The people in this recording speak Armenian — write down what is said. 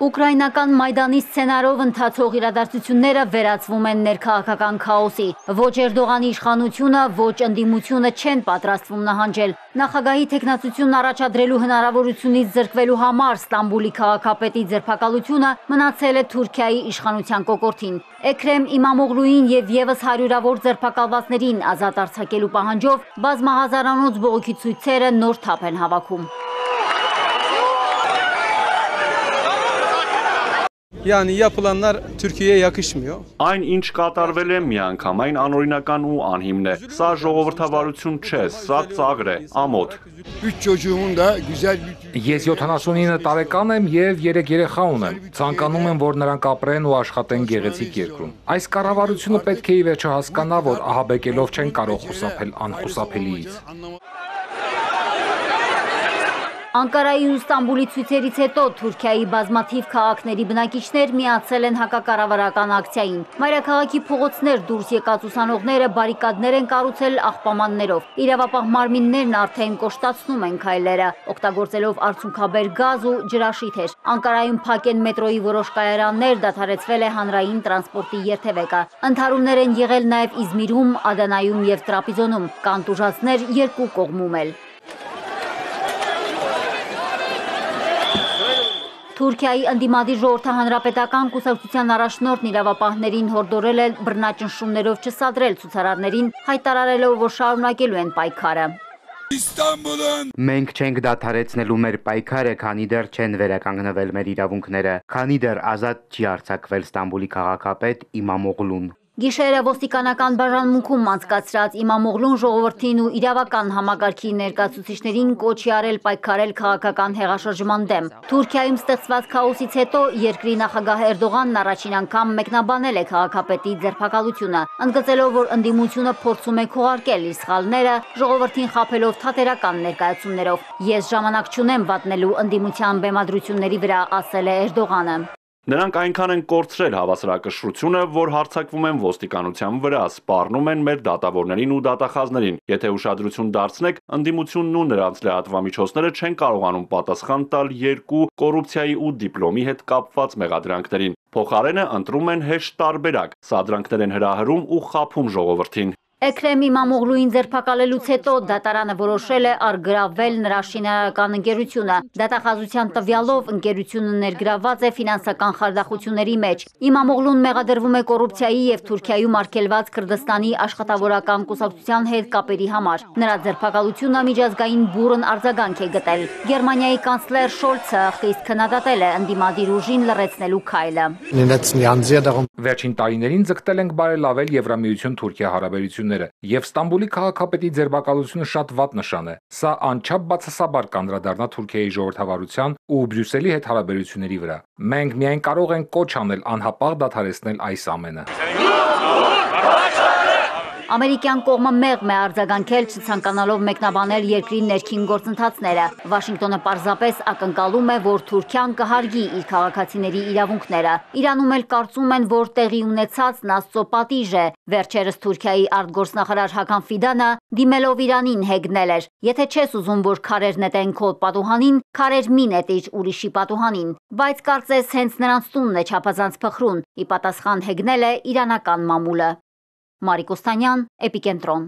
Ուկրաինական Մայդանի սցենարով ընթացող իրադարձությունները վերածվում են ներքաղաքական քաոսի։ Ոչ Էրդողանի իշխանությունը, ոչ ընդդիմությունը չեն պատրաստվում նահանջել։ Նախագահի թեկնածությունն առաջադրելու հնարավորությունից զրկվելու համար Ստամբուլի քաղաքապետի ձերբակալությունը մնացել է Թուրքիայի իշխանության կոկորդին։ Էքրեմ Իմամօղլուին և ևս հարյուրավոր ձերբակալվածներին ազատ արձակելու պահանջով բազմահազարանոց բողոքի ցույցերը նոր թափ են հավաքում։ Yani yapılanlar Türkiye'ye yakışmıyor. Այն ինչ կատարվել է միանգամայն անօրինական ու անհիմն է։ Սա ժողովրդավարություն չէ, սա ծաղր է, ամոթ։ 3 çocuğumun da güzel bir Ես 79 տարեկան եմ եւ 3 երեխա ունեմ։ Ցանկանում եմ, որ նրանք ապրեն ու աշխատեն գեղեցիկ երկրում։ Այս կառավարությունը պետք է ի վերջո հասկանա, որ ահաբեկելով չեն կարող խուսափել անխուսափելիից։ Անկարայի ու Ստամբուլի ցույցերից հետո Թուրքիայի բազմաթիվ քաղաքների բնակիչներ միացել են հակակառավարական ակցիային։ Մայրաքաղաքի փողոցներ դուրս եկած ուսանողները բարիկադներ են կառուցել աղբամաններով։ Իրավապահ մարմիններն արդեն կոշտացնում են քայլերը, օգտագործելով արցունքաբեր գազ ու ջրաշիթեր։ Անկարայում փակ են մետրոյի որոշ կայարաններ, դադարեցվել է հանրային տրանսպորտի երթևեկը։ Ընդհարումներ են եղել նաև Իզմիրում, Ադանայում և Տրապիզոնում, կան տուժածներ երկու կողմում էլ։ Թուրքիայի ընդդիմադիր ժողովրդահանրապետական կուսակցության առաջնորդն իրավապահներին հորդորել է բռնաճնշումներով չսադրել ցուցարարներին, հայտարարելով, որ շարունակելու են պայքարը։ Մենք չենք դադարեցնելու մեր պայքարը, քանի դեռ չեն վերականգնվել մեր իրավունքները, քանի դեռ ազատ չի արձակվել Ստամբուլի քաղաքապետ Իմամօղլուն։ Գիշերը ոստիկանական բաժանմունքում անցկացրած Իմամօղլուն ժողովրդին ու իրավական համակարգի ներկայացուցիչներին կոչի արել պայքարել քաղաքական հեղաշրջման դեմ։ Թուրքիայում ստեղծված քաոսից հետո երկրի նախագահ Էրդողանն առաջին անգամ մեկնաբանել է քաղաքապետի ձերբակալությունը, ընդգծելով, որ ընդդիմությունը փորձում է քողարկել իր սխալները, ժողովրդին խաբելով թատերական ներկայացումներով։ Ես ժամանակ չունեմ վատնելու ընդդիմության բեմադրությունների վրա, ասել է Էրդողանը։ Նրանք այնքան են կորցրել հավասարակշռությունը, որ հարձակվում են ոստիկանության վրա, սպառնում են մեր դատավորներին ու դատախազներին։ Եթե ուշադրություն դարձնեք, ընդդիմությունն ու նրանց լրատվամիջոցները չեն կարողանում պատասխան տալ երկու կոռուպցիայի ու դիպլոմի հետ կապված մեղադրանքներին։ Փոխարենը ընտրում են հեշտ տարբերակ, սադրանքներ են հրահրում ու խաբում ժողովրդին։ Էքրեմ Իմամօղլուին ձերբակալելուց հետո դատարանը որոշել է առգրավել նրա շինարարական ընկերությունը։ Դատախազության տվյալով ընկերությունը ներգրավված է ֆինանսական խարդախությունների մեջ։ Իմամօղլուն մեղադրվում է կոռուպցիայի և Թուրքիայում արգելված Քրդստանի աշխատավորական կուսակցության հետ կապերի համար։ Նրա ձերբակալությունը միջազգային բուռն արձագանք է գտել։ Գերմանիայի կանցլեր Շոլցը խիստ քննադատել է ընդդիմադիր ուժին լռեցնելու քայլը։ Վերջին տարիներին ձգտել ենք բարելավել Եվրամիություն-Թուրքիա հարաբերությունները, եւ Ստամբուլի քաղաքապետի ձերբակալությունը շատ վատ նշան է։ Սա անչափ բացասաբար կանդրադառնա Թուրքիայի ժողովրդավարության ու Բրյուսելի հետ հարաբերությունների վրա։ Մենք միայն կարող ենք կոչ անել անհապաղ դադարեցնել այս ամենը։ Ամերիկյան կողմը մեղմ է արձագանքել, չցանկանալով մեկնաբանել երկրի ներքին գործընթացները։ Վաշինգտոնը պարզապես ակնկալում է, որ Թուրքիան կհարգի իր քաղաքացիների իրավունքները։ Իրանում էլ կարծում են, որ տեղի ունեցածն Աստծո պատիժ է։ Վերջերս Թուրքիայի արտգործնախարար Հական Ֆիդանը դիմելով Իրանին հեգնել էր. Եթե չես ուզում, որ քարեր նետեն քո պատուհանին, քարեր մի նետիր ուրիշի պատուհանին։ Բայց կարծես հենց նրանց տունն է չափազանց փխրուն, ի պատասխան հեգնել է իրանական մամուլը։ Մարիկ Օստանյան, Էպիկենտրոն։